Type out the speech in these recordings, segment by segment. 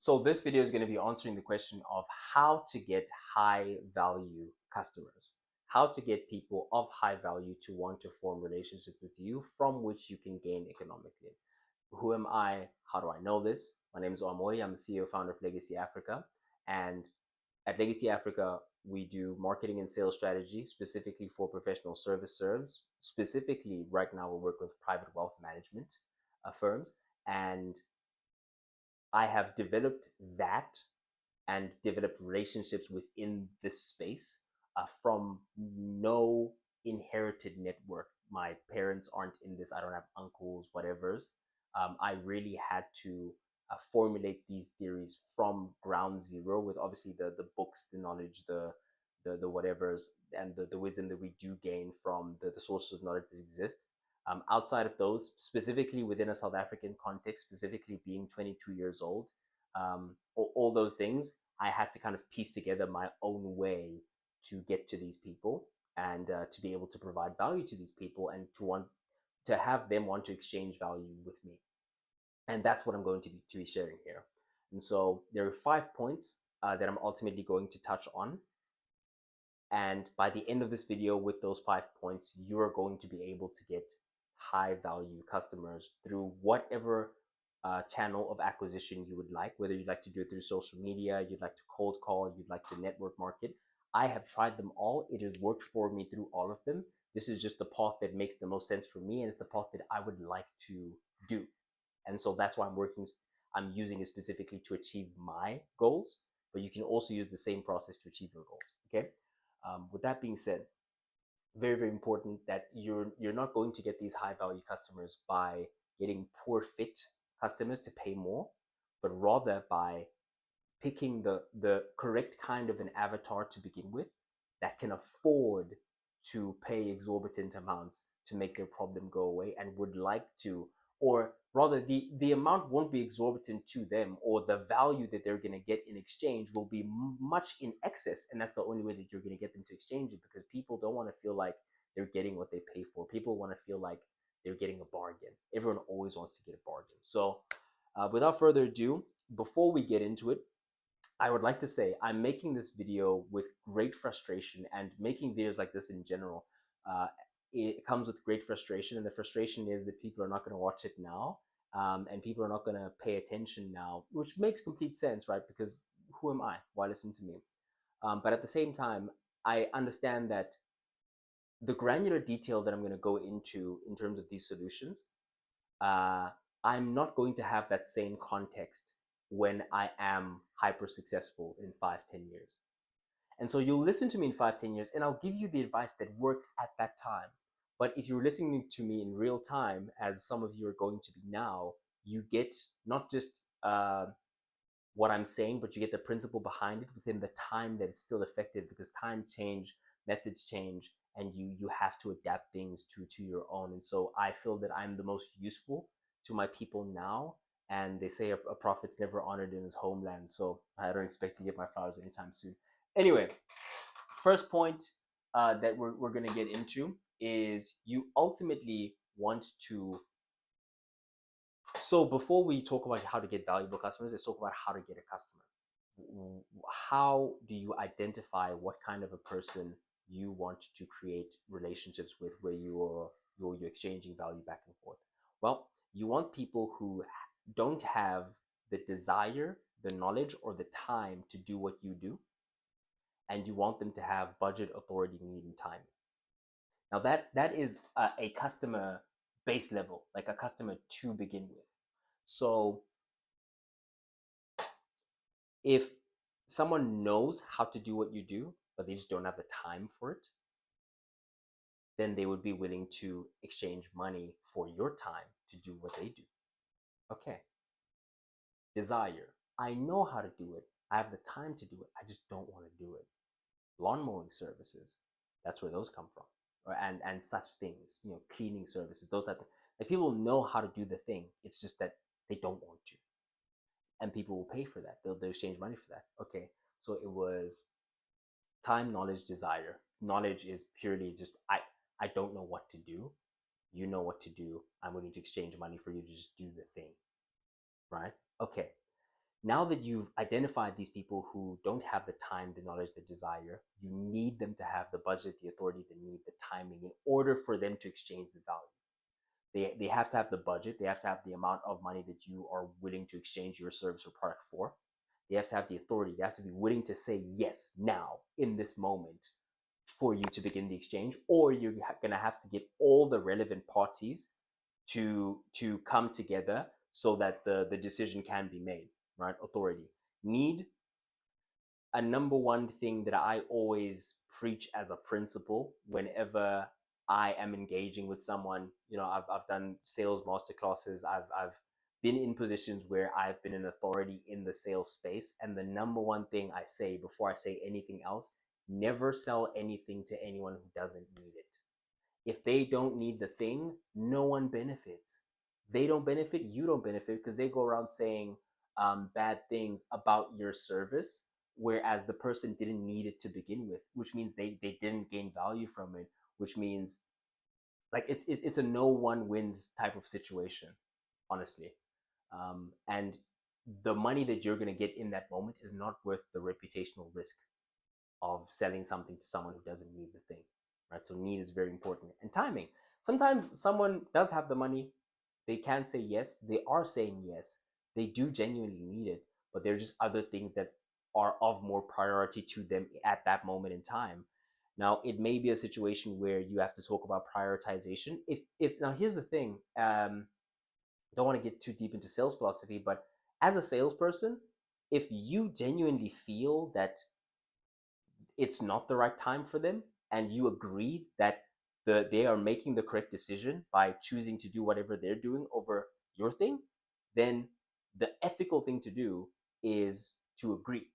So this video is going to be answering the question of how to get high value customers, how to get people of high value to want to form relationships with you from which you can gain economically. Who am I? How do I know this? My name is Omoy. I'm the CEO founder of Legacy Africa. And at Legacy Africa, we do marketing and sales strategy specifically for professional service firms. Specifically, right now, we work with private wealth management firms. And I have developed that and developed relationships within this space from no inherited network. My parents aren't in this. I don't have uncles, whatever's. I really had to formulate these theories from ground zero with obviously the books, the knowledge, the whatevers, and the wisdom that we do gain from the sources of knowledge that exist. Outside of those, specifically within a South African context, specifically being 22 years old, all those things, I had to kind of piece together my own way to get to these people and to be able to provide value to these people and to have them want to exchange value with me. And that's what I'm going to be sharing here. And so there are 5 points that I'm ultimately going to touch on. And by the end of this video, with those 5 points, you are going to be able to get high value customers through whatever channel of acquisition you would like, whether you'd like to do it through social media, you'd like to cold call, you'd like to network market. I have tried them all. It has worked for me through all of them. This is just the path that makes the most sense for me, and it's the path that I would like to do. And so that's why I'm using it specifically to achieve my goals, but you can also use the same process to achieve your goals. Okay. With that being said, very, very important that you're not going to get these high value customers by getting poor fit customers to pay more, but rather by picking the correct kind of an avatar to begin with that can afford to pay exorbitant amounts to make their problem go away and would like to, or rather the amount won't be exorbitant to them, or the value that they're going to get in exchange will be much in excess, and that's the only way that you're going to get them to exchange it, because people don't want to feel like they're getting what they pay for. People want to feel like they're getting a bargain. Everyone always wants to get a bargain. So without further ado, before we get into it, I would like to say I'm making this video with great frustration, and making videos like this in general, it comes with great frustration. And the frustration is that people are not going to watch it now, and people are not going to pay attention now, which makes complete sense, right? Because who am I? Why listen to me? But at the same time, I understand that the granular detail that I'm going to go into in terms of these solutions, uh, I'm not going to have that same context when I am hyper successful in 5, 10 years. And so you'll listen to me in 5, 10 years, and I'll give you the advice that worked at that time. But if you're listening to me in real time, as some of you are going to be now, you get not just what I'm saying, but you get the principle behind it within the time that it's still effective, because time change, methods change, and you have to adapt things to your own. And so I feel that I'm the most useful to my people now. And they say a prophet's never honored in his homeland. So I don't expect to get my flowers anytime soon. Anyway, first point that we're going to get into is you ultimately want to. So before we talk about how to get valuable customers, let's talk about how to get a customer. How do you identify what kind of a person you want to create relationships with, where you're exchanging value back and forth? Well, you want people who don't have the desire, the knowledge, or the time to do what you do, and you want them to have budget, authority, need, and time. Now that is a customer base level, like a customer to begin with. So if someone knows how to do what you do, but they just don't have the time for it, then they would be willing to exchange money for your time to do what they do. Okay. Desire. I know how to do it. I have the time to do it. I just don't want to do it. Lawn mowing services. That's where those come from. And such things, cleaning services, those type of, like, people know how to do the thing. It's just that they don't want to. And people will pay for that. They'll exchange money for that. Okay. So it was time, knowledge, desire. Knowledge is purely just I don't know what to do. You know what to do. I'm willing to exchange money for you to just do the thing. Right? Okay. Now that you've identified these people who don't have the time, the knowledge, the desire, you need them to have the budget, the authority, the need, the timing in order for them to exchange the value. They have to have the budget, they have to have the amount of money that you are willing to exchange your service or product for. They have to have the authority, they have to be willing to say yes now in this moment for you to begin the exchange, or you're going to have to get all the relevant parties to come together so that the decision can be made, right? Authority. Need, a number one thing that I always preach as a principle whenever I am engaging with someone. I've done sales masterclasses. I've been in positions where I've been an authority in the sales space. And the number one thing I say before I say anything else, never sell anything to anyone who doesn't need it. If they don't need the thing, no one benefits. They don't benefit, you don't benefit, because they go around saying bad things about your service, whereas the person didn't need it to begin with, which means they didn't gain value from it, which means like it's a no one wins type of situation, honestly. And the money that you're going to get in that moment is not worth the reputational risk of selling something to someone who doesn't need the thing, right? So need is very important. And timing. Sometimes someone does have the money, they can say yes, they are saying yes, they do genuinely need it, but there are just other things that are of more priority to them at that moment in time. Now, it may be a situation where you have to talk about prioritization. If now here's the thing, don't want to get too deep into sales philosophy, but as a salesperson, if you genuinely feel that it's not the right time for them and you agree that they are making the correct decision by choosing to do whatever they're doing over your thing, then the ethical thing to do is to agree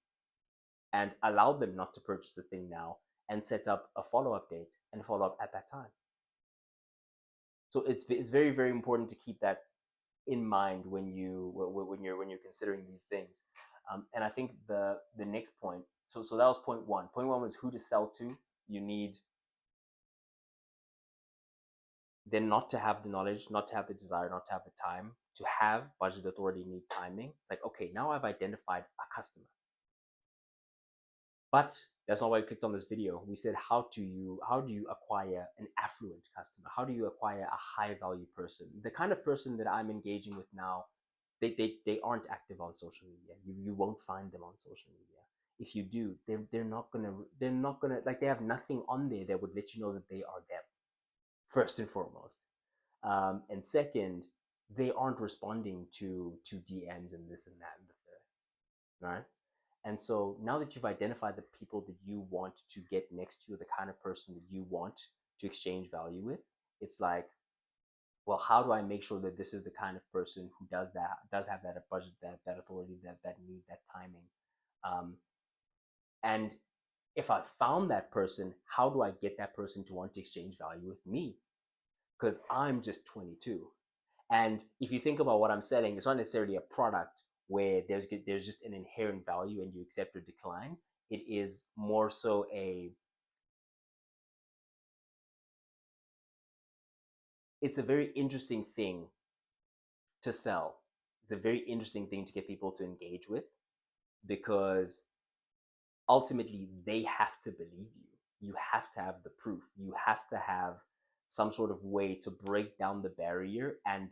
and allow them not to purchase the thing now and set up a follow-up date and follow up at that time. So it's very, very important to keep that in mind when you're considering these things. And I think the next point, so that was point one. Point one was who to sell to. You need then not to have the knowledge, not to have the desire, not to have the time, to have budget, authority, need, timing. It's like, okay, now I've identified a customer. But that's not why I clicked on this video. We said, how do you acquire an affluent customer? How do you acquire a high value person? The kind of person that I'm engaging with now, they aren't active on social media. You won't find them on social media. If you do, they're not gonna like, they have nothing on there that would let you know that they are them, first and foremost. And second, they aren't responding to DMs and this and that and the third, right? And so now that you've identified the people that you want to get next to you, the kind of person that you want to exchange value with, it's like, well, how do I make sure that this is the kind of person who does have that budget, that authority, that need, that timing? And if I found that person, how do I get that person to want to exchange value with me? Because I'm just 22. And if you think about what I'm selling, it's not necessarily a product where there's just an inherent value and you accept or decline. It is more so it's a very interesting thing to sell. It's a very interesting thing to get people to engage with, because ultimately they have to believe you. You have to have the proof. You have to have some sort of way to break down the barrier and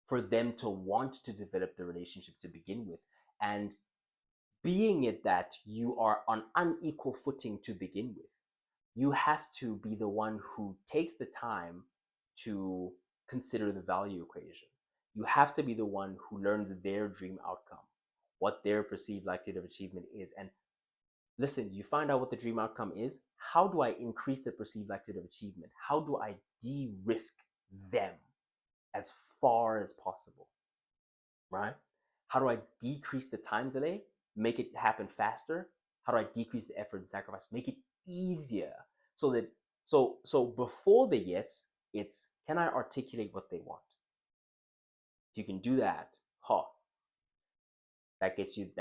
for them to want to develop the relationship to begin with. And being it that you are on unequal footing to begin with, you have to be the one who takes the time to consider the value equation. You have to be the one who learns their dream outcome, what their perceived likelihood of achievement is. And listen, you find out what the dream outcome is. How do I increase the perceived likelihood of achievement? How do I de-risk them as far as possible, right? How do I decrease the time delay, make it happen faster? How do I decrease the effort and sacrifice, make it easier? So that so before the yes, it's, can I articulate what they want? If you can do that, that gets you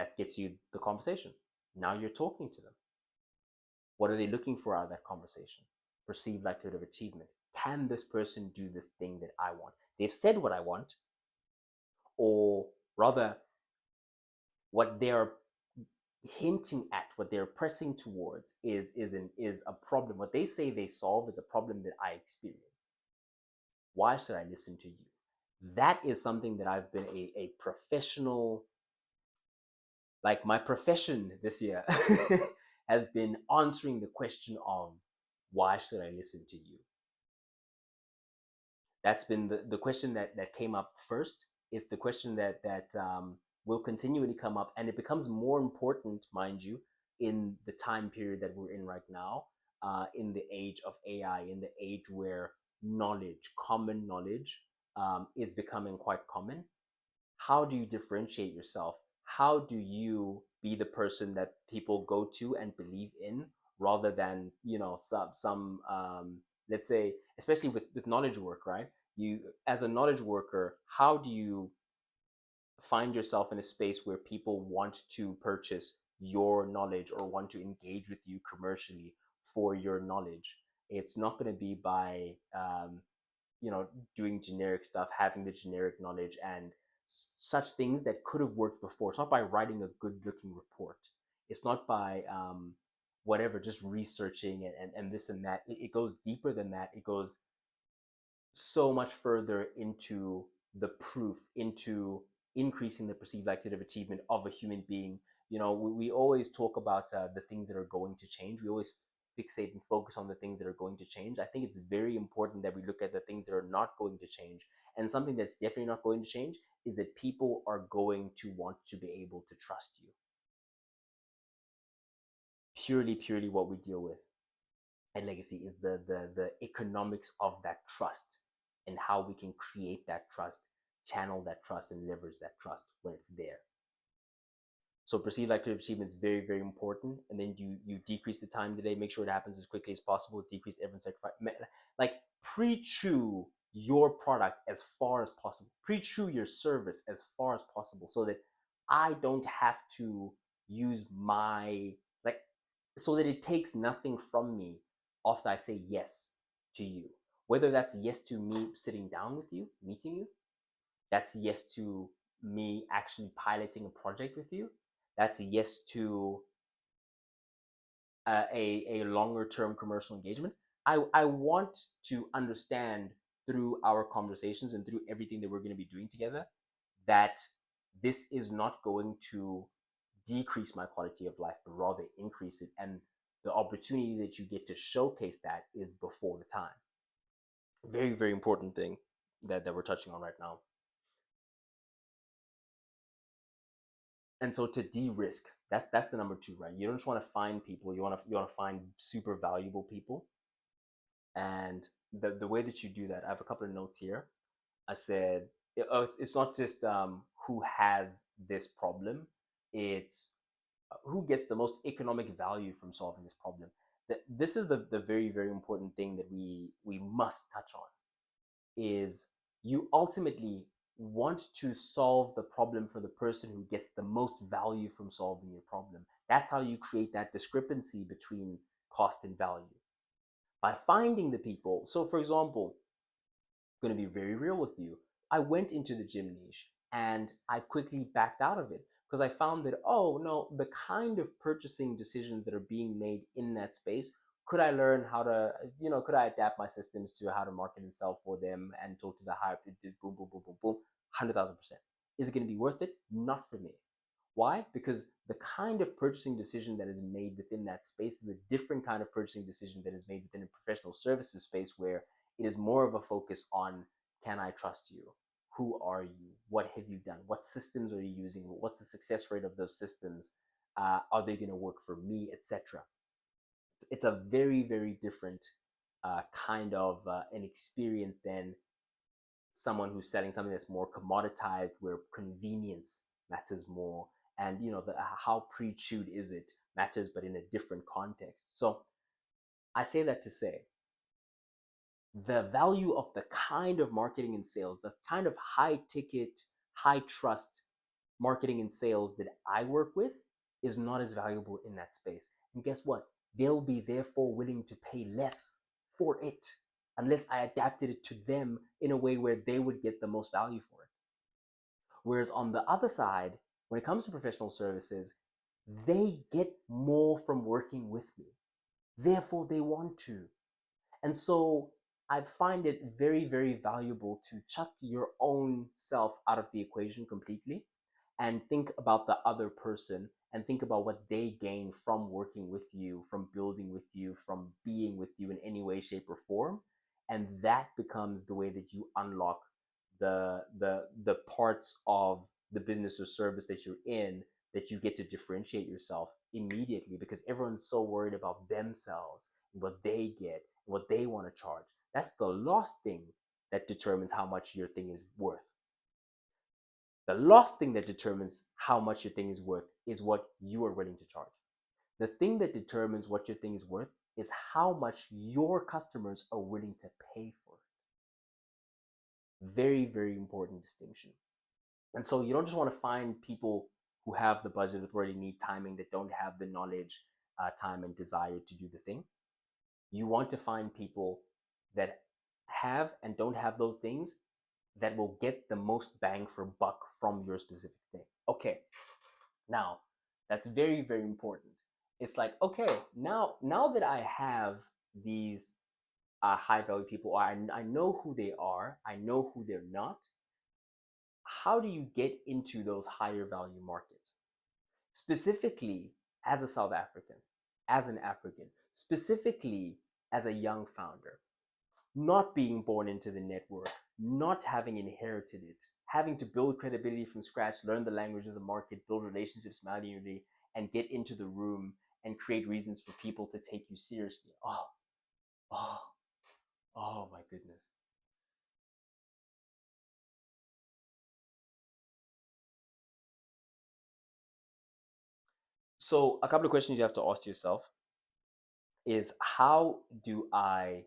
the conversation. Now you're talking to them. What are they looking for out of that conversation? Perceived likelihood of achievement. Can this person do this thing that I want? They've said what I want, or rather, What they're hinting at, what they're pressing towards is a problem. What they say they solve is a problem that I experience. Why should I listen to you? That is something that I've been a professional, like my profession this year has been answering the question of why should I listen to you? That's been the question that came up first. It's the question that will continually come up, and it becomes more important, mind you, in the time period that we're in right now, in the age of AI, in the age where knowledge, common knowledge, is becoming quite common. How do you differentiate yourself? How do you be the person that people go to and believe in, rather than, some let's say, especially with knowledge work, right? You, as a knowledge worker, how do you find yourself in a space where people want to purchase your knowledge or want to engage with you commercially for your knowledge? It's not going to be by you know doing generic stuff, having the generic knowledge and such things that could have worked before. It's not by writing a good looking report. It's not by whatever, just researching and this and that. It goes deeper than that. It goes so much further into the proof, into increasing the perceived likelihood of achievement of a human being. We always talk about the things that are going to change. We always fixate and focus on the things that are going to change. I think it's very important that we look at the things that are not going to change. And something that's definitely not going to change is that people are going to want to be able to trust you. Purely what we deal with at Legacy is the economics of that trust, and how we can create that trust, channel that trust, and leverage that trust when it's there. So perceived likelihood of achievement is very, very important. And then you decrease the time today, make sure it happens as quickly as possible, decrease everyone's sacrifice. Like, pre-chew your product as far as possible, pre-chew your service as far as possible, so that I don't have to use my, like, so that it takes nothing from me after I say yes to you. Whether that's yes to me sitting down with you, meeting you, that's yes to me actually piloting a project with you, that's a yes to a longer term commercial engagement. I want to understand through our conversations and through everything that we're going to be doing together that this is not going to decrease my quality of life, but rather increase it. And the opportunity that you get to showcase that is before the time. Very, very important thing that we're touching on right now. And so to de-risk, that's the number two, right? You don't just want to find people, you want to find super valuable people. And the way that you do that, I have a couple of notes here. I said it's not just who has this problem, it's who gets the most economic value from solving this problem. This is the very, very important thing that we must touch on, is you ultimately want to solve the problem for the person who gets the most value from solving your problem. That's how you create that discrepancy between cost and value. By finding the people. So for example, I'm going to be very real with you. I went into the gym niche and I quickly backed out of it because I found that, oh no, the kind of purchasing decisions that are being made in that space, could I learn how to, could I adapt my systems to how to market and sell for them and talk to the higher, boom, boom, boom, boom, boom, 100,000%. Is it going to be worth it? Not for me. Why? Because the kind of purchasing decision that is made within that space is a different kind of purchasing decision that is made within a professional services space, where it is more of a focus on, can I trust you? Who are you? What have you done? What systems are you using? What's the success rate of those systems? Are they going to work for me, etc.? It's a very, very different kind of an experience than someone who's selling something that's more commoditized, where convenience matters more, and how pre-chewed is it matters, but in a different context. So I say that to say the value of the kind of marketing and sales, the kind of high ticket, high trust marketing and sales that I work with, is not as valuable in that space. And guess what? They'll be therefore willing to pay less for it unless I adapted it to them in a way where they would get the most value for it. Whereas on the other side, When it comes to professional services, they get more from working with me. Therefore, they want to. And so I find it very, very valuable to chuck your own self out of the equation completely and think about the other person and think about what they gain from working with you, from building with you, from being with you in any way, shape, or form. And that becomes the way that you unlock the parts of the business or service that you're in, that you get to differentiate yourself immediately, because everyone's so worried about themselves and what they get and what they want to charge. That's the last thing that determines how much your thing is worth. The last thing that determines how much your thing is worth is what you are willing to charge. The thing that determines what your thing is worth is how much your customers are willing to pay for it. Very, very important distinction. And so you don't just want to find people who have the budget, that already need timing, that don't have the knowledge, time, and desire to do the thing. You want to find people that have and don't have those things, that will get the most bang for buck from your specific thing. Okay, now that's very, very important. It's like, okay, now that I have these high value people, or I know who they are, I know who they're not. How do you get into those higher value markets? Specifically, as a South African, as an African, specifically as a young founder, not being born into the network, not having inherited it, having to build credibility from scratch, learn the language of the market, build relationships manually, and get into the room and create reasons for people to take you seriously. Oh, oh my goodness. So, a couple of questions you have to ask yourself is, how do I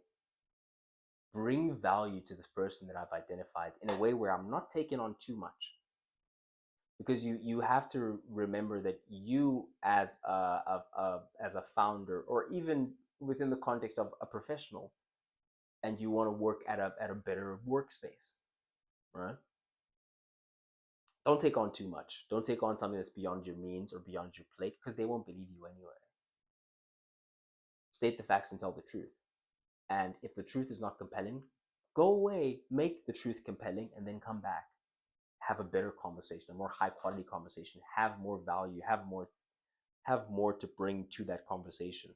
bring value to this person that I've identified in a way where I'm not taking on too much? Because you have to remember that you, as as a founder, or even within the context of a professional, and you want to work at a better workspace, right? Don't take on too much. Don't take on something that's beyond your means or beyond your plate, because they won't believe you anyway. State the facts and tell the truth. And if the truth is not compelling, go away, make the truth compelling, and then come back. Have a better conversation, a more high quality conversation, have more value, have more to bring to that conversation.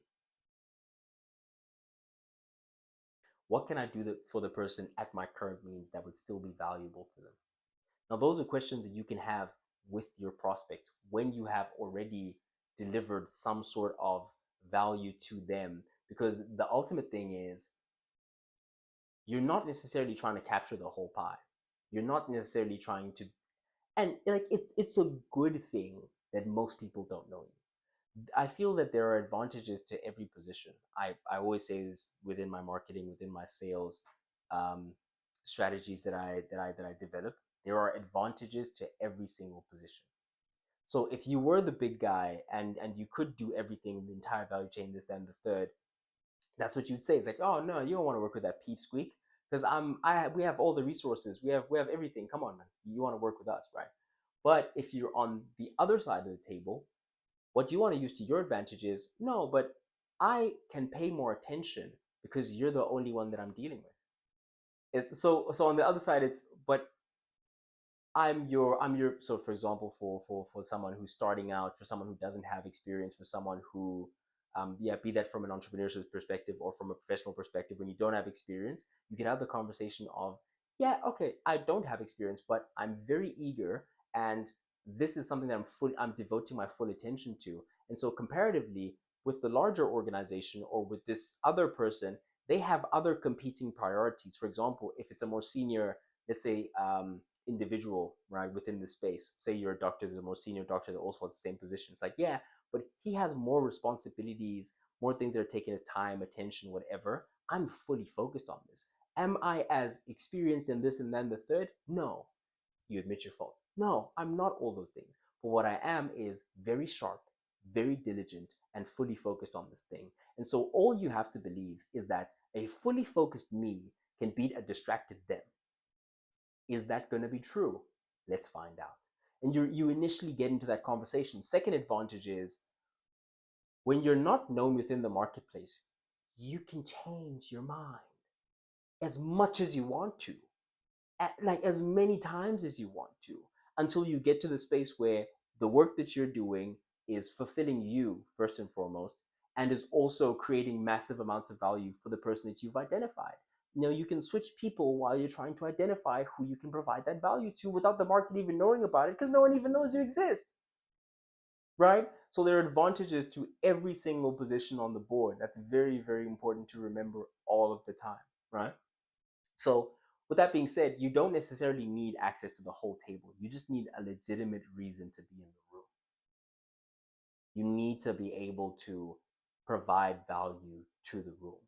What can I do for the person at my current means that would still be valuable to them? Now, those are questions that you can have with your prospects when you have already delivered some sort of value to them, because the ultimate thing is, you're not necessarily trying to capture the whole pie. You're not necessarily trying to, and like, it's a good thing that most people don't know you. I feel that there are advantages to every position. I always say this within my marketing, within my sales um, strategies that I develop. There are advantages to every single position. So if you were the big guy and you could do everything, the entire value chain, this, then the third, that's what you'd say. It's like, oh no, you don't want to work with that peep squeak, because we have all the resources, we have everything. Come on, man, you want to work with us, right? But if you're on the other side of the table, what you want to use to your advantage is, no, but I can pay more attention because you're the only one that I'm dealing with. So on the other side, it's, but I'm your, so for example, for someone who's starting out, for someone who doesn't have experience, for someone who yeah, be that from an entrepreneurship perspective or from a professional perspective, when you don't have experience, you can have the conversation of, yeah, okay, I don't have experience, but I'm very eager, and this is something that I'm devoting my full attention to. And so comparatively, with the larger organization or with this other person, they have other competing priorities. For example, if it's a more senior, let's say, individual, right, within the space, say you're a doctor, there's a more senior doctor that also has the same position. It's like, yeah, but he has more responsibilities, more things that are taking his time, attention, whatever. I'm fully focused on this. Am I as experienced in this and then the third? No. You admit your fault. No, I'm not all those things. But what I am is very sharp, very diligent, and fully focused on this thing. And so all you have to believe is that a fully focused me can beat a distracted them. Is that going to be true? Let's find out. And you initially get into that conversation. Second advantage is when you're not known within the marketplace, you can change your mind as much as you want to, like as many times as you want to, until you get to the space where the work that you're doing is fulfilling you first and foremost, and is also creating massive amounts of value for the person that you've identified. You can switch people while you're trying to identify who you can provide that value to without the market even knowing about it, because no one even knows you exist, right? So there are advantages to every single position on the board. That's very, very important to remember all of the time, right? So, with that being said, you don't necessarily need access to the whole table. You just need a legitimate reason to be in the room. You need to be able to provide value to the room.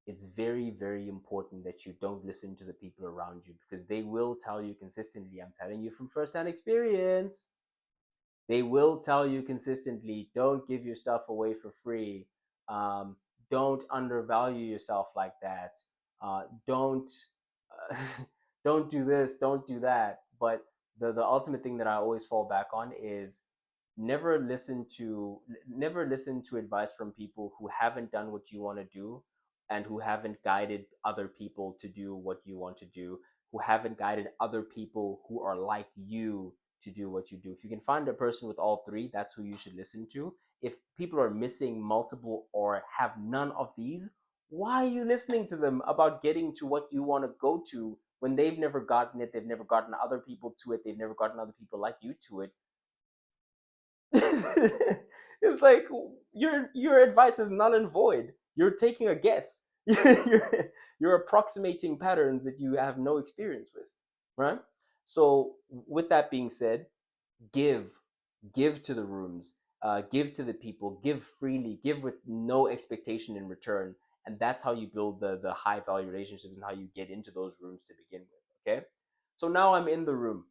It's very, very important that you don't listen to the people around you, because they will tell you consistently, I'm telling you from firsthand experience, they will tell you consistently, don't give your stuff away for free. Um, don't undervalue yourself like that. Don't uh, don't do this, don't do that. But the ultimate thing that I always fall back on is never listen to never listen to advice from people who haven't done what you want to do, and who haven't guided other people to do what you want to do, who haven't guided other people who are like you to do what you do. If you can find a person with all three, that's who you should listen to. If people are missing multiple or have none of these, why are you listening to them about getting to what you want to go to when they've never gotten it, they've never gotten other people to it, they've never gotten other people like you to it? It's like your advice is null and void. You're taking a guess. You're approximating patterns that you have no experience with, right? So, with that being said, give, give to the rooms, give to the people, give freely, give with no expectation in return, and that's how you build the high value relationships and how you get into those rooms to begin with. Okay, so now I'm in the room.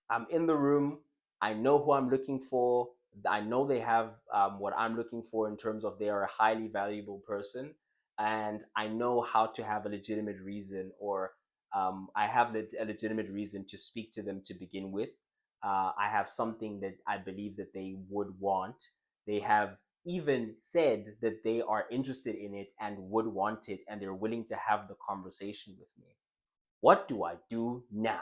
I'm in the room. I know who I'm looking for. I know they have what I'm looking for in terms of they are a highly valuable person. And I know how to have a legitimate reason, or I have a legitimate reason to speak to them to begin with. I have something that I believe that they would want. They have even said that they are interested in it and would want it, and they're willing to have the conversation with me. What do I do now?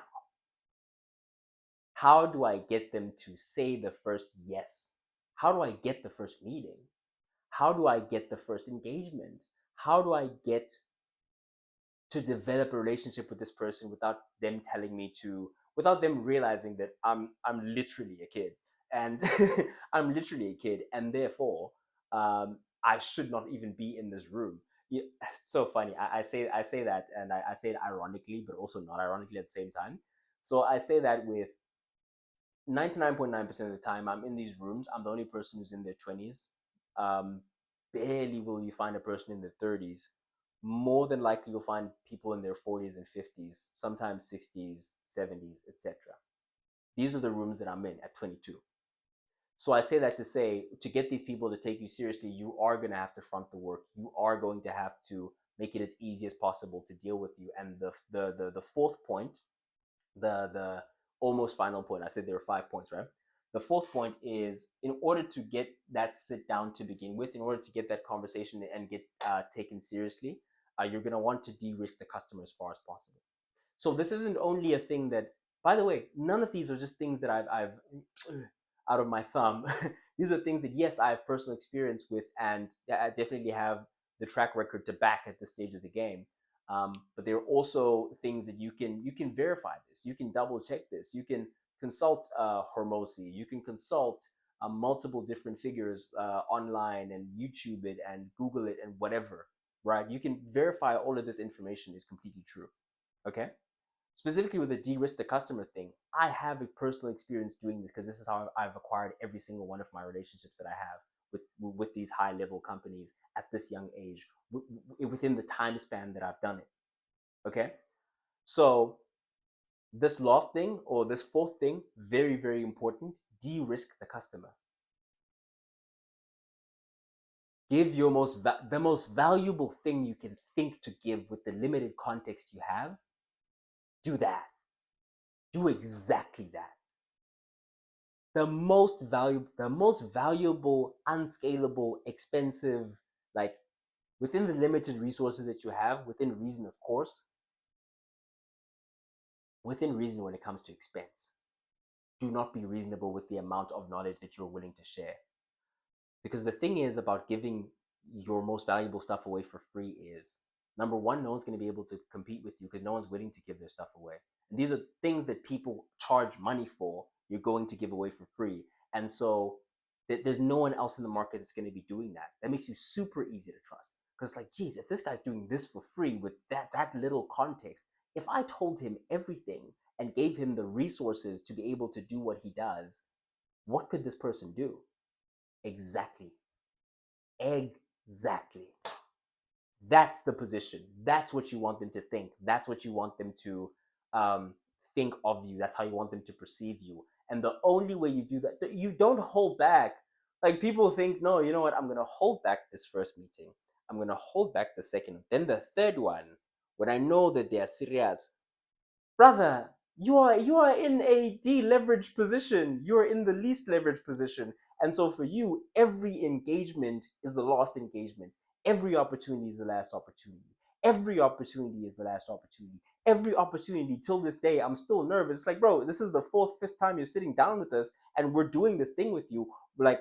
How do I get them to say the first yes? How do I get the first meeting? How do I get the first engagement? How do I get to develop a relationship with this person without them telling me to, without them realizing that I'm literally a kid, and I'm literally a kid, and therefore I should not even be in this room. Yeah, it's so funny. I say that, and I say it ironically, but also not ironically at the same time. So I say that with 99.9% of the time I'm in these rooms, I'm the only person who's in their 20s. um, Barely will you find a person in their 30s. More than likely you'll find people in their 40s and 50s, sometimes 60s, 70s, etc. These are the rooms that I'm in at 22. So I say that to say, to get these people to take you seriously, you are going to have to front the work. You are going to have to make it as easy as possible to deal with you. And the fourth point, the almost final point. I said there were 5 points, right? The fourth point is, in order to get that sit down to begin with, in order to get that conversation and get taken seriously, you're going to want to de-risk the customer as far as possible. So this isn't only a thing that, by the way, none of these are just things that I've out of my thumb. These are things that, yes, I have personal experience with, and I definitely have the track record to back at this stage of the game. But there are also things that you can verify this, you can double check this, you can consult Hormozy, you can consult multiple different figures online, and YouTube it and Google it and whatever, right? You can verify all of this information is completely true. Okay, specifically with the de-risk the customer thing, I have a personal experience doing this, because this is how I've acquired every single one of my relationships that I have with these high level companies at this young age, within the time span that I've done it. Okay, so this last thing, or this fourth thing, very, very important: de-risk the customer. Give your the most valuable thing you can think to give with the limited context you have. Do that. Do exactly that. the most valuable, unscalable, expensive, like within the limited resources that you have, within reason, of course, within reason when it comes to expense. Do not be reasonable with the amount of knowledge that you're willing to share. Because the thing is about giving your most valuable stuff away for free is, number one, no one's going to be able to compete with you because no one's willing to give their stuff away. And these are things that people charge money for, you're going to give away for free. And so there's no one else in the market that's going to be doing that. That makes you super easy to trust. Because like, geez, if this guy's doing this for free with that little context, if I told him everything and gave him the resources to be able to do what he does, what could this person do? Exactly. Exactly. That's the position. That's what you want them to think. That's what you want them to think of you. That's how you want them to perceive you. And the only way you do that, you don't hold back. Like people think, no, you know what? I'm going to hold back this first meeting. I'm going to hold back the second. Then the third one, when I know that they are serious, brother, you are in a deleveraged position. You are in the least leveraged position. And so for you, every engagement is the last engagement. Every opportunity is the last opportunity. Every opportunity is the last opportunity. Every opportunity till this day, I'm still nervous. It's like, bro, this is the fourth, fifth time you're sitting down with us and we're doing this thing with you. Like,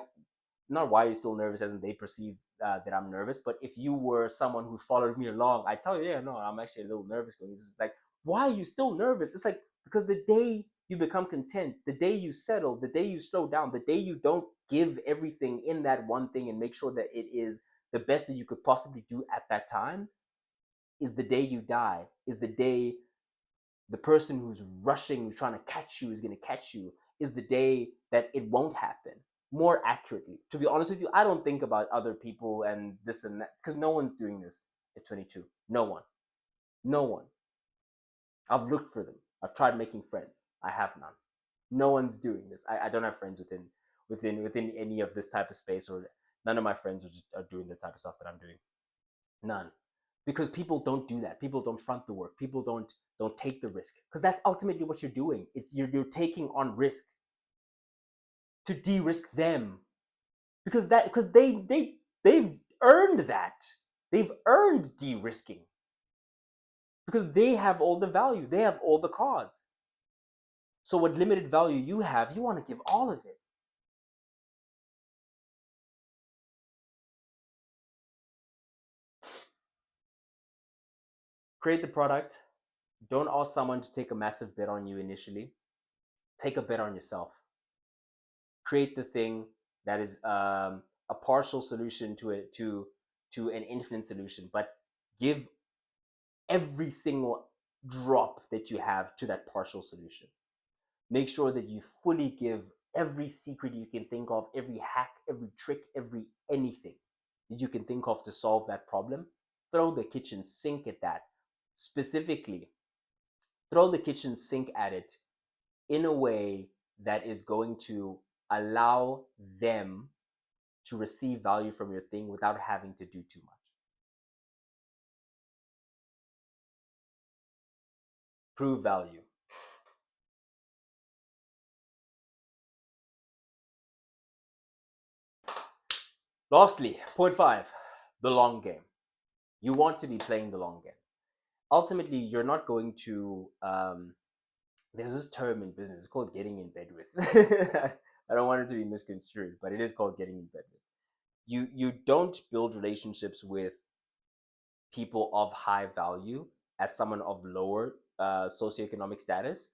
not why you're still nervous as in they perceive that I'm nervous, but if you were someone who followed me along, I tell you, yeah, no, I'm actually a little nervous going. It's like, why are you still nervous? It's like, because the day you become content, the day you settle, the day you slow down, the day you don't give everything in that one thing and make sure that it is the best that you could possibly do at that time, is the day you die, is the day the person who's rushing, who's trying to catch you, is going to catch you, is the day that it won't happen. More accurately, to be honest with you, I don't think about other people and this and that because no one's doing this at 22. No one. No one. I've looked for them. I've tried making friends. I have none. No one's doing this. I don't have friends within any of this type of space, or none of my friends are doing the type of stuff that I'm doing. None. Because people don't do that. People don't front the work. People don't take the risk. Because that's ultimately what you're doing. You're taking on risk to de-risk them. Because they've earned that. They've earned de-risking. Because they have all the value. They have all the cards. So what limited value you have, you want to give all of it. Create the product. Don't ask someone to take a massive bet on you initially. Take a bet on yourself. Create the thing that is a partial solution to an infinite solution, but give every single drop that you have to that partial solution. Make sure that you fully give every secret you can think of, every hack, every trick, every anything that you can think of to solve that problem. Throw the kitchen sink at that. Specifically, throw the kitchen sink at it in a way that is going to allow them to receive value from your thing without having to do too much. Prove value. Lastly, point five, the long game. You want to be playing the long game. Ultimately, you're not going to. There's this term in business. It's called getting in bed with. I don't want it to be misconstrued, but it is called getting in bed with. You don't build relationships with people of high value as someone of lower socioeconomic status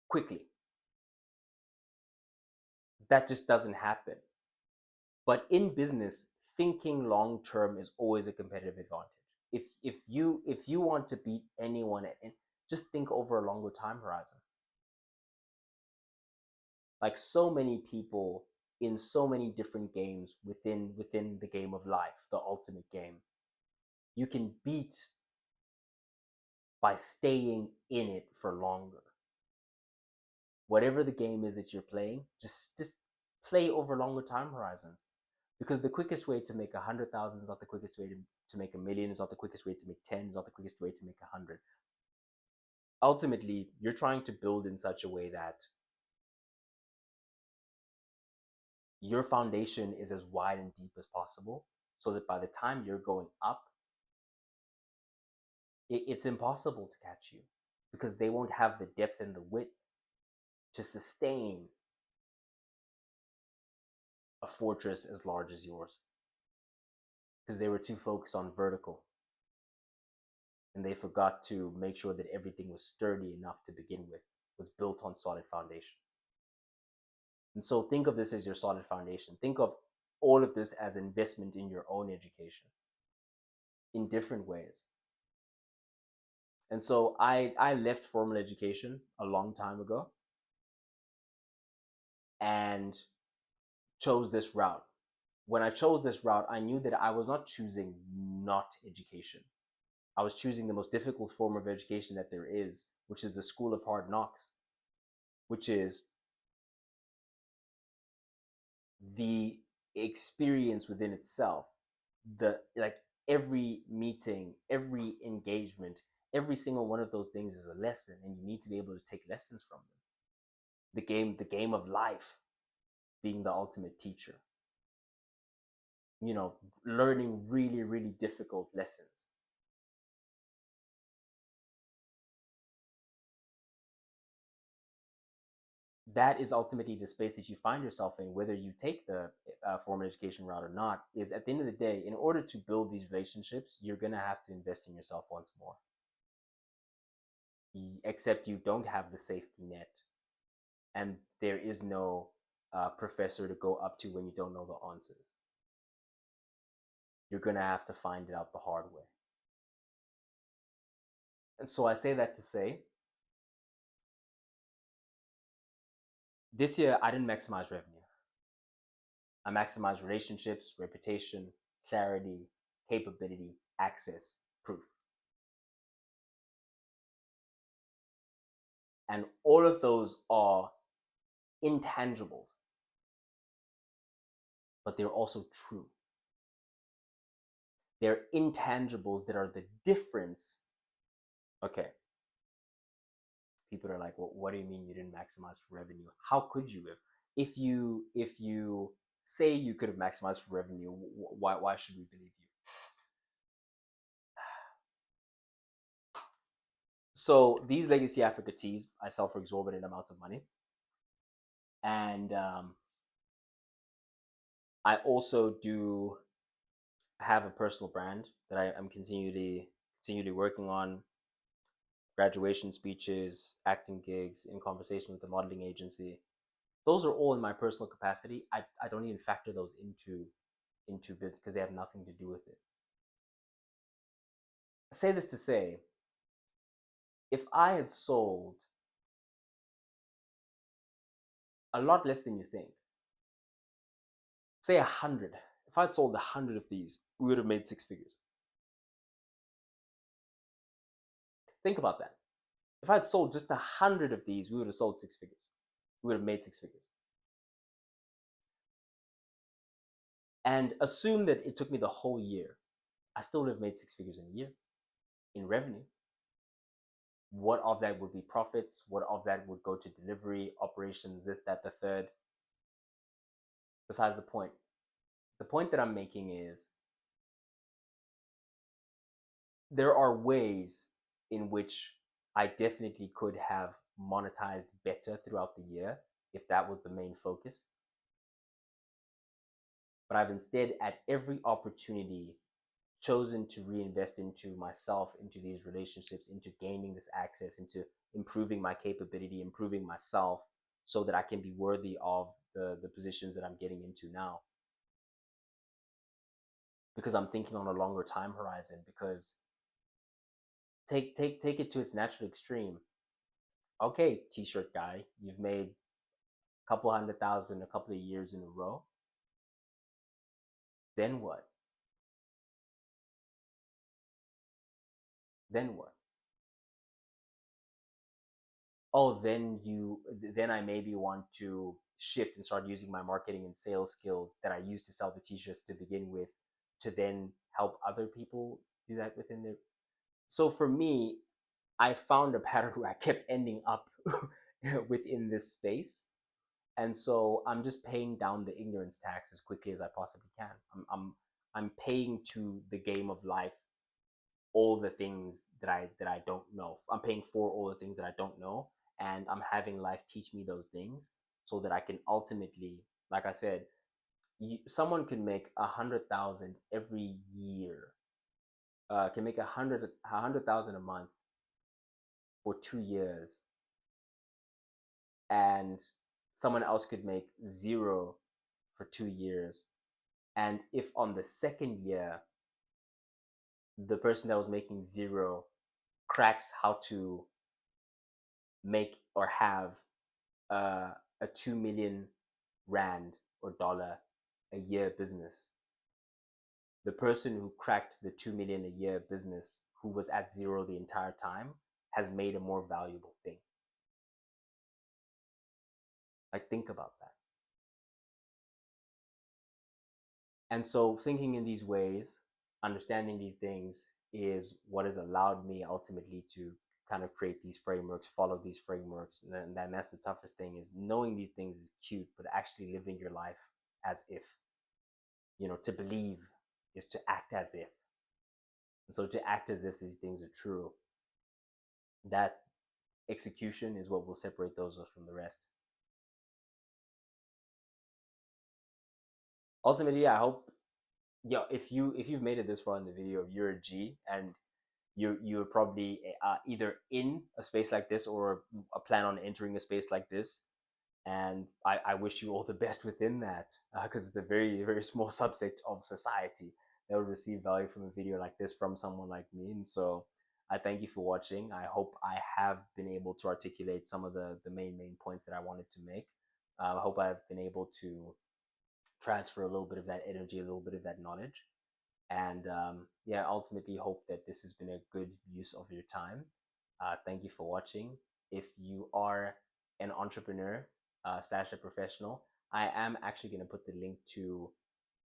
quickly. That just doesn't happen. But in business, thinking long term is always a competitive advantage. If you want to beat anyone, and just think over a longer time horizon. Like so many people in so many different games within the game of life, the ultimate game, you can beat by staying in it for longer. Whatever the game is that you're playing, just play over longer time horizons. Because the quickest way to make 100,000 is not the quickest way to make a million, is not the quickest way to make 10, is not the quickest way to make 100. Ultimately, you're trying to build in such a way that your foundation is as wide and deep as possible so that by the time you're going up, it's impossible to catch you because they won't have the depth and the width to sustain a fortress as large as yours because they were too focused on vertical and they forgot to make sure that everything was sturdy enough to begin with, was built on solid foundation. And so think of this as your solid foundation. Think of all of this as investment in your own education in different ways. And so I left formal education a long time ago and chose this route. When I chose this route, I knew that I was not choosing not education. I was choosing the most difficult form of education that there is, which is the school of hard knocks, which is the experience within itself. The like every meeting, every engagement, every single one of those things is a lesson, and you need to be able to take lessons from them. The game of life being the ultimate teacher. Learning really, really difficult lessons. That is ultimately the space that you find yourself in, whether you take the formal education route or not. Is at the end of the day, in order to build these relationships, you're going to have to invest in yourself once more. Except you don't have the safety net, and there is no professor to go up to when you don't know the answers. You're going to have to find it out the hard way. And so I say that to say, this year I didn't maximize revenue. I maximized relationships, reputation, clarity, capability, access, proof. And all of those are intangibles, but they're also true. They're intangibles that are the difference. Okay. People are like, well, what do you mean you didn't maximize for revenue? How could you have? If you say you could have maximized for revenue, why should we believe you? So these legacy Africa teas I sell for exorbitant amounts of money, and I also do have a personal brand that I am continually working on. Graduation speeches, acting gigs, in conversation with the modeling agency. Those are all in my personal capacity. I don't even factor those into business because they have nothing to do with it. I say this to say, if I had sold a lot less than you think, say 100, if I had sold 100 of these, we would have made six figures. Think about that. If I had sold just 100 of these, we would have sold six figures. We would have made six figures. And assume that it took me the whole year. I still would have made six figures in a year in revenue. What of that would be profits? What of that would go to delivery, operations, this, that, the third? Besides the point. The point that I'm making is there are ways in which I definitely could have monetized better throughout the year if that was the main focus. But I've instead, at every opportunity, chosen to reinvest into myself, into these relationships, into gaining this access, into improving my capability, improving myself, so that I can be worthy of the positions that I'm getting into now. Because I'm thinking on a longer time horizon. Because take it to its natural extreme. Okay, t-shirt guy, you've made a couple 100,000 a couple of years in a row. Then what? Then what? Oh, then I maybe want to shift and start using my marketing and sales skills that I used to sell the t-shirts to begin with to then help other people do that within their. So for me, I found a pattern where I kept ending up within this space. And so I'm just paying down the ignorance tax as quickly as I possibly can. I'm paying to the game of life all the things that I don't know. I'm paying for all the things that I don't know, and I'm having life teach me those things so that I can ultimately, like I said, someone can make 100,000 every year, can make a hundred thousand a month for 2 years, and someone else could make zero for 2 years. And if on the second year the person that was making zero cracks how to make or have a 2 million rand or dollar a year business, the person who cracked the 2 million a year business, who was at zero the entire time, has made a more valuable thing. Like, think about that. And so, thinking in these ways, understanding these things, is what has allowed me ultimately to kind of create these frameworks, follow these frameworks. And that's the toughest thing, is knowing these things is cute, but actually living your life as if, to believe is to act as if. So to act as if these things are true, that execution is what will separate those from the rest. Ultimately, I hope, if you've made it this far in the video, you're a G, and you're probably either in a space like this or a plan on entering a space like this. And I wish you all the best within that, because it's a very, very small subset of society that would receive value from a video like this from someone like me. And so I thank you for watching. I hope I have been able to articulate some of the main points that I wanted to make. I hope I've been able to transfer a little bit of that energy, a little bit of that knowledge. And yeah, ultimately hope that this has been a good use of your time. Thank you for watching. If you are an entrepreneur slash a professional, I am actually going to put the link to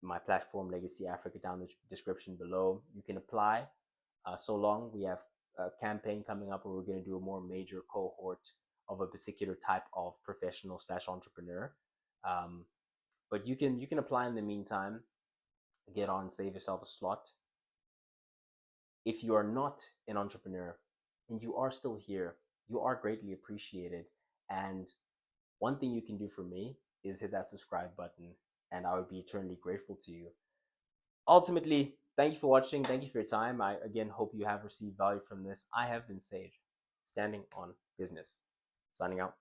my platform, Legacy Africa, down the description below. You can apply. So long, we have a campaign coming up where we're going to do a more major cohort of a particular type of professional slash entrepreneur. Um, but you can apply in the meantime. Get on, save yourself a slot. If you are not an entrepreneur and you are still here, you are greatly appreciated. And one thing you can do for me is hit that subscribe button, and I would be eternally grateful to you. Ultimately, thank you for watching. Thank you for your time. I again hope you have received value from this. I have been Sage, standing on business. Signing out.